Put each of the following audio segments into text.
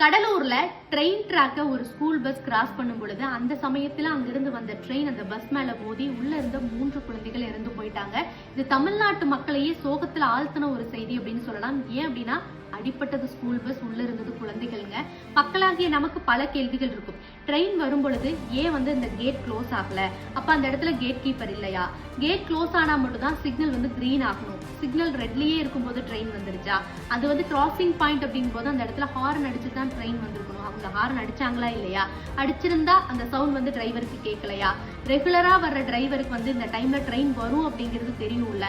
கடலூர்ல ட்ரெயின் ட்ராக்க ஒரு school bus cross பண்ணும் பொழுது அந்த சமயத்துல அங்கிருந்து வந்த ட்ரெயின் அந்த பஸ் மேல மோதி உள்ள இருந்த 3 குழந்தைகள் இறந்து போயிட்டாங்க. இது தமிழ்நாட்டு மக்களையே சோகத்துல ஆழ்த்தின ஒரு செய்தி அப்படின்னு சொல்லலாம். ஏன் அப்படின்னா அடிப்பட்டது ஸ்கூல் பஸ், உள்ள இருந்தது குழந்தைகள்ங்க. மக்களாகிய நமக்கு பல கேள்விகள் இருக்கும். ட்ரெயின் வரும் பொழுது ஏன் இந்த கேட் க்ளோஸ் ஆகல? அப்ப அந்த இடத்துல கேட் கீப்பர் இல்லையா? கேட் க்ளோஸ் ஆனா மட்டும் தான் சிக்னல் கிரீன் ஆகணும். சிக்னல் ரெட்லயே இருக்கும்போது ட்ரெயின் வந்துருச்சா? அது கிராசிங் பாயிண்ட் அப்படிங்கும் போது அந்த இடத்துல ஹார்ன் அடிச்சு தான் ட்ரெயின் வந்திருக்கணும். அவங்க ஹார்ன் அடிச்சாங்களா இல்லையா? அடிச்சிருந்தா அந்த சவுண்ட் டிரைவருக்கு கேட்கலையா? ரெகுலரா வர்ற டிரைவருக்கு இந்த டைம்ல ட்ரெயின் வரும் அப்படிங்கிறது தெரியும்ல.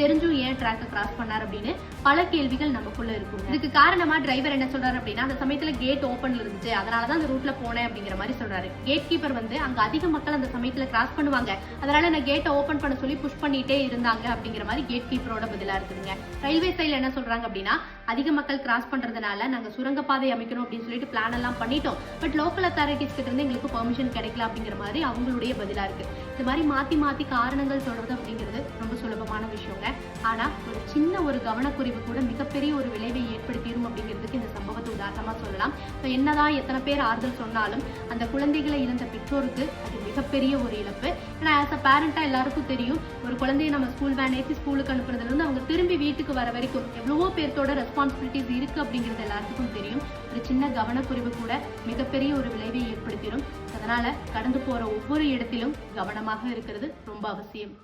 தெரிஞ்சும் ஏன் ட்ராக்க கிராஸ் பண்ணார் அப்படின்னு பல கேள்விகள் நமக்குள்ள இருக்கும். இதுக்கு காரணமா டிரைவர் என்ன சொல்றாரு அப்படின்னா, அந்த சமயத்துல கேட் ஓபன்ல இருந்துச்சு, அதனாலதான் அந்த ரூட்ல போனேன் அப்படிங்கிற மாதிரி சொல்றாரு. கேட் கீப்பர் அங்க அதிக மக்கள் அந்த சமயத்துல கிராஸ் பண்ணுவாங்க, அதனால நான் கேட்டை ஓபன் பண்ண சொல்லி புஷ் பண்ணிட்டே இருந்தாங்க அப்படிங்கிற மாதிரி கேட் கீப்பரோட பதிலா இருக்குதுங்க. ரயில்வே சைட்ல என்ன சொல்றாங்க அப்படின்னா, அதிக மக்கள் கிராஸ் பண்றதுனால நாங்க சுரங்கப்பாதை அமைக்கணும் அப்படின்னு சொல்லிட்டு பிளான் எல்லாம் பண்ணிட்டோம், பட் லோக்கல் அத்தாரிட்டிஸ் கிட்ட இருந்து எங்களுக்கு பெர்மிஷன் கிடைக்கல அப்படிங்கிற மாதிரி அவங்களுடைய பதிலா இருக்கு. இந்த மாதிரி மாத்தி மாத்தி காரணங்கள் சொல்றது அப்படிங்கிறது ரொம்ப சுலபமான விஷயங்க. ஆனா ஒரு சின்ன ஒரு கவனக்குறைவு கூட மிகப்பெரிய ஒரு விளைவை ஏற்படுத்திடும் அப்படிங்கிறதுக்கு இந்த சம்பவத்தை உதாரணமா சொல்லலாம். என்னதான் எத்தனை பேர் ஆறுதல் சொன்னாலும் அந்த குழந்தைகளை இழந்த பெற்றோருக்கு அது மிகப்பெரிய ஒரு இழப்பு. ஏன்னா ஆஸ் அ பேரண்டா எல்லாருக்கும் தெரியும், ஒரு குழந்தைய நம்ம ஸ்கூல் வேன் ஏற்றி ஸ்கூலுக்கு அனுப்புறதுல இருந்து அவங்க திரும்பி வீட்டுக்கு வர வரைக்கும் எவ்வளவோ பேர்த்தோட ரெஸ்பான்சிபிலிட்டிஸ் இருக்கு அப்படிங்கிறது எல்லாருக்கும் தெரியும். ஒரு சின்ன கவனக்குறைவு கூட மிகப்பெரிய ஒரு விளைவை ஏற்படுத்திடும். அதனால கடந்து போற ஒவ்வொரு இடத்திலும் கவனமாக இருக்கிறது ரொம்ப அவசியம்.